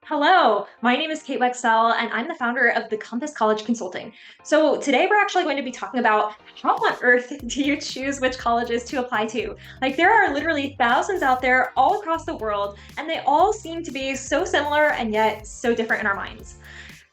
Hello, my name is Kate.h.wexell, and I'm the founder of the Compass College Consulting. So today we're actually going to be talking about how on earth do you choose which colleges to apply to? Like there are literally thousands out there all across the world, and they all seem to be so similar and yet so different in our minds.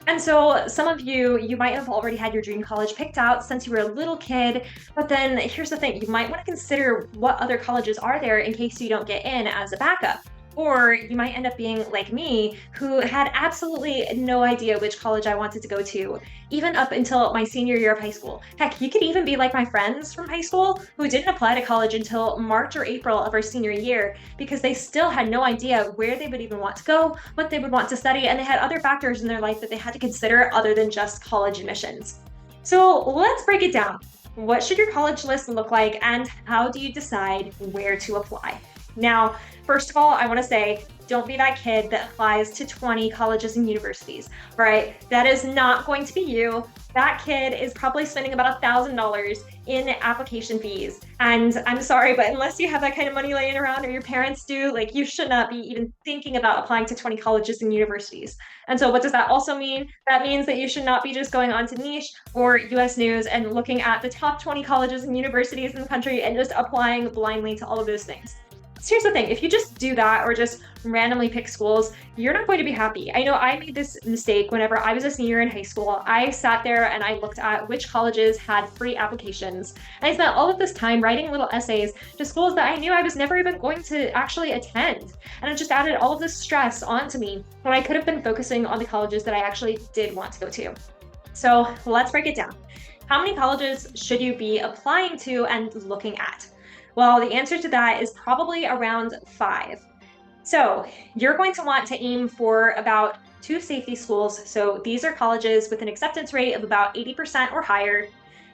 And so some of you might have already had your dream college picked out since you were a little kid, but then here's the thing, you might want to consider what other colleges are there in case you don't get in as a backup. Or you might end up being like me, who had absolutely no idea which college I wanted to go to, even up until my senior year of high school. Heck, you could even be like my friends from high school who didn't apply to college until March or April of our senior year because they still had no idea where they would even want to go, what they would want to study, and they had other factors in their life that they had to consider other than just college admissions. So let's break it down. What should your college list look like, and how do you decide where to apply? Now, first of all, I want to say, don't be that kid that applies to 20 colleges and universities, right? That is not going to be you. That kid is probably spending about $1,000 in application fees. And I'm sorry, but unless you have that kind of money laying around or your parents do, like you should not be even thinking about applying to 20 colleges and universities. And so what does that also mean? That means that you should not be just going on to Niche or US News and looking at the top 20 colleges and universities in the country and just applying blindly to all of those things. So here's the thing, if you just do that or just randomly pick schools, you're not going to be happy. I know I made this mistake whenever I was a senior in high school. I sat there and I looked at which colleges had free applications. And I spent all of this time writing little essays to schools that I knew I was never even going to actually attend. And it just added all of this stress onto me when I could have been focusing on the colleges that I actually did want to go to. So let's break it down. How many colleges should you be applying to and looking at? Well, the answer to that is probably around 5. So you're going to want to aim for about 2 safety schools. So these are colleges with an acceptance rate of about 80% or higher.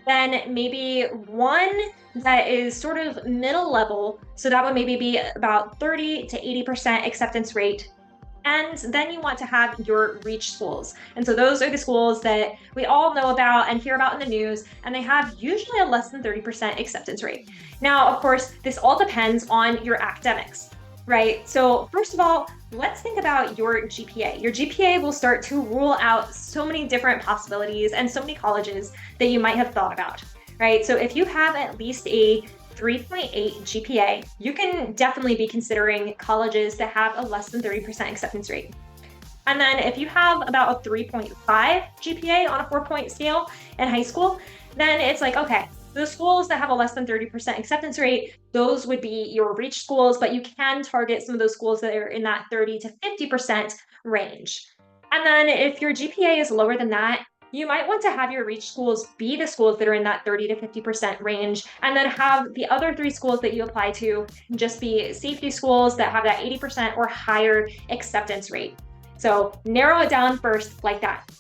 Then maybe one that is sort of middle level. So that would maybe be about 30 to 80% acceptance rate. And then you want to have your reach schools. And so those are the schools that we all know about and hear about in the news, and they have usually a less than 30% acceptance rate. Now, of course, this all depends on your academics, right? So first of all, let's think about your GPA. Your GPA will start to rule out so many different possibilities and so many colleges that you might have thought about, right? So if you have at least a 3.8 GPA, you can definitely be considering colleges that have a less than 30% acceptance rate. And then if you have about a 3.5 GPA on a 4-point scale in high school, then it's like, okay, the schools that have a less than 30% acceptance rate, those would be your reach schools, but you can target some of those schools that are in that 30 to 50% range. And then if your GPA is lower than that, you might want to have your reach schools be the schools that are in that 30 to 50% range, and then have the other 3 schools that you apply to just be safety schools that have that 80% or higher acceptance rate. So narrow it down first like that.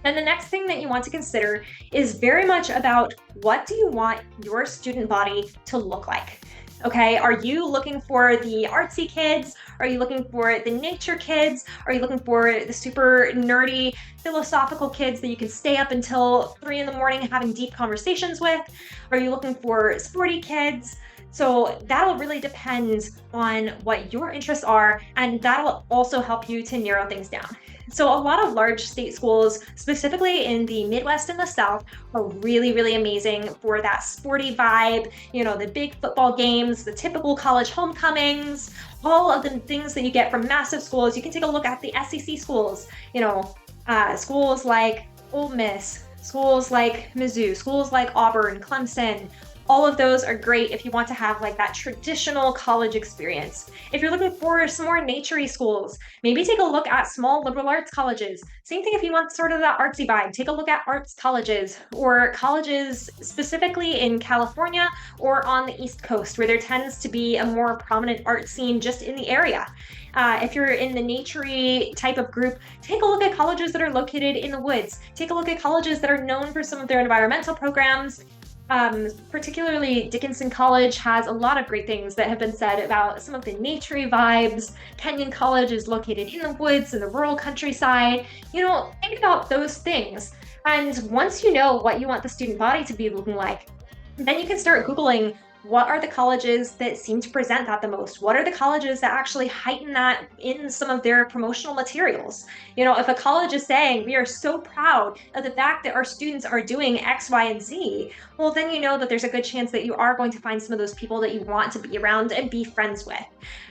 Then the next thing that you want to consider is very much about what do you want your student body to look like? Okay, are you looking for the artsy kids? Are you looking for the nature kids? Are you looking for the super nerdy philosophical kids that you can stay up until 3 in the morning having deep conversations with? Are you looking for sporty kids? So that'll really depend on what your interests are, and that'll also help you to narrow things down. So a lot of large state schools, specifically in the Midwest and the South, are really, really amazing for that sporty vibe, the big football games, the typical college homecomings, all of the things that you get from massive schools. You can take a look at the SEC schools, schools like Ole Miss, schools like Mizzou, schools like Auburn, Clemson. All of those are great if you want to have like that traditional college experience. If you're looking for some more naturey schools, maybe take a look at small liberal arts colleges. Same thing if you want sort of that artsy vibe, take a look at arts colleges or colleges specifically in California or on the East Coast where there tends to be a more prominent art scene just in the area. If you're in the naturey type of group, take a look at colleges that are located in the woods. Take a look at colleges that are known for some of their environmental programs. Particularly Dickinson College has a lot of great things that have been said about some of the naturey vibes. Kenyon College is located in the woods in the rural countryside. Think about those things. And once you know what you want the student body to be looking like, then you can start Googling what are the colleges that seem to present that the most? What are the colleges that actually heighten that in some of their promotional materials? If a college is saying, we are so proud of the fact that our students are doing X, Y, and Z, well, then you know that there's a good chance that you are going to find some of those people that you want to be around and be friends with.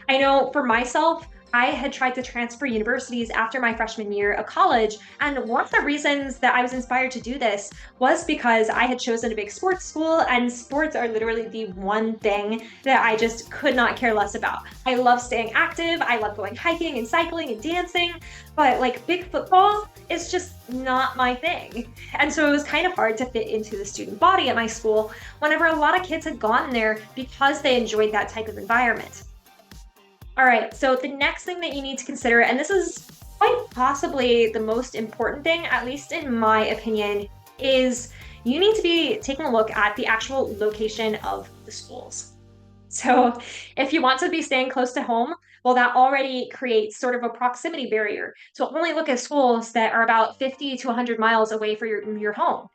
I know for myself, I had tried to transfer universities after my freshman year of college. And one of the reasons that I was inspired to do this was because I had chosen a big sports school, and sports are literally the one thing that I just could not care less about. I love staying active, I love going hiking and cycling and dancing, but like big football is just not my thing. And so it was kind of hard to fit into the student body at my school whenever a lot of kids had gone there because they enjoyed that type of environment. All right, so the next thing that you need to consider, and this is quite possibly the most important thing, at least in my opinion, is you need to be taking a look at the actual location of the schools. So if you want to be staying close to home, well, that already creates sort of a proximity barrier. So only look at schools that are about 50 to 100 miles away from your home.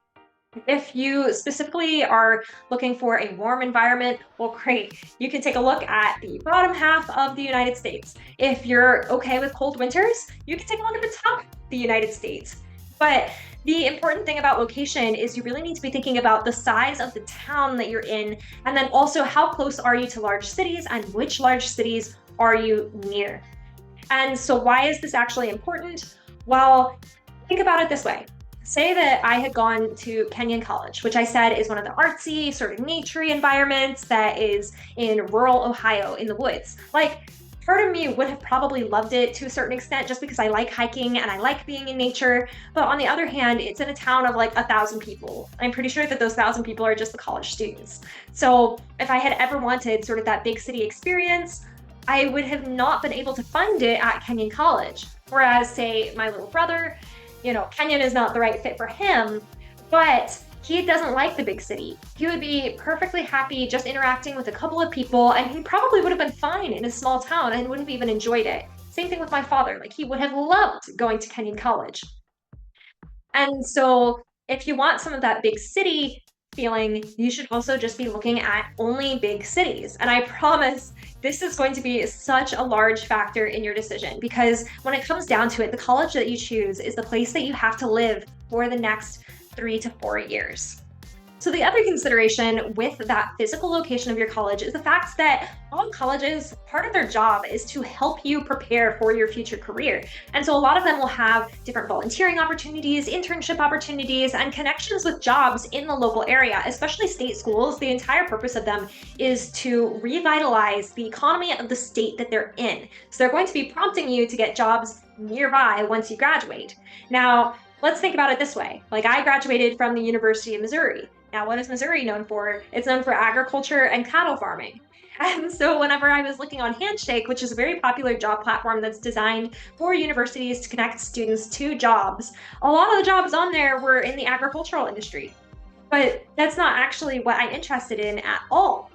If you specifically are looking for a warm environment, well, great. You can take a look at the bottom half of the United States. If you're okay with cold winters, you can take a look at the top of the United States. But the important thing about location is you really need to be thinking about the size of the town that you're in, and then also how close are you to large cities and which large cities are you near. And so why is this actually important? Well, think about it this way. Say that I had gone to Kenyon College, which I said is one of the artsy, sort of naturey environments that is in rural Ohio in the woods. Like, part of me would have probably loved it to a certain extent just because I like hiking and I like being in nature. But on the other hand, it's in a town of like 1,000 people. I'm pretty sure that those 1,000 people are just the college students. So if I had ever wanted sort of that big city experience, I would have not been able to find it at Kenyon College. Whereas, say, my little brother, Kenyon is not the right fit for him, but he doesn't like the big city. He would be perfectly happy just interacting with a couple of people, and he probably would have been fine in a small town and wouldn't have even enjoyed it. Same thing with my father. Like, he would have loved going to Kenyon College. And so if you want some of that big city feeling, you should also just be looking at only big cities. And I promise this is going to be such a large factor in your decision, because when it comes down to it, the college that you choose is the place that you have to live for the next 3 to 4 years. So the other consideration with that physical location of your college is the fact that all colleges, part of their job is to help you prepare for your future career. And so a lot of them will have different volunteering opportunities, internship opportunities, and connections with jobs in the local area, especially state schools. The entire purpose of them is to revitalize the economy of the state that they're in. So they're going to be prompting you to get jobs nearby once you graduate. Now, let's think about it this way. Like, I graduated from the University of Missouri. Now, what is Missouri known for? It's known for agriculture and cattle farming. And so whenever I was looking on Handshake, which is a very popular job platform that's designed for universities to connect students to jobs, a lot of the jobs on there were in the agricultural industry. But that's not actually what I'm interested in at all.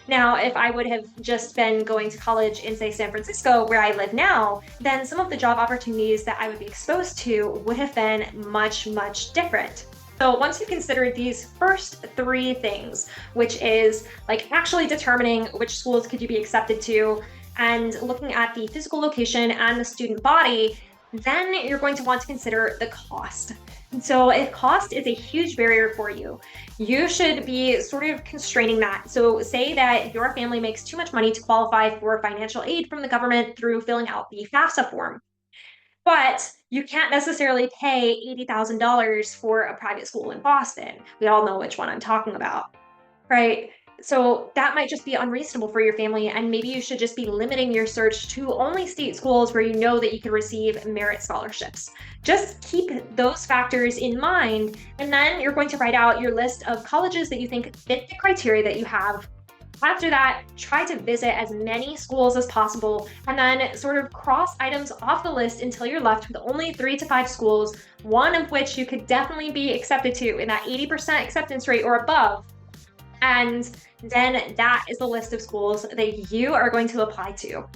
Now, if I would have just been going to college in, say, San Francisco, where I live now, then some of the job opportunities that I would be exposed to would have been much, much different. So once you consider these first 3 things, which is like actually determining which schools could you be accepted to, and looking at the physical location and the student body, then you're going to want to consider the cost. And so if cost is a huge barrier for you, you should be sort of constraining that. So say that your family makes too much money to qualify for financial aid from the government through filling out the FAFSA form, but you can't necessarily pay $80,000 for a private school in Boston. We all know which one I'm talking about, right? So that might just be unreasonable for your family, and maybe you should just be limiting your search to only state schools where you know that you can receive merit scholarships. Just keep those factors in mind, and then you're going to write out your list of colleges that you think fit the criteria that you have. After that, try to visit as many schools as possible, and then sort of cross items off the list until you're left with only 3 to 5 schools, one of which you could definitely be accepted to in that 80% acceptance rate or above. And then that is the list of schools that you are going to apply to.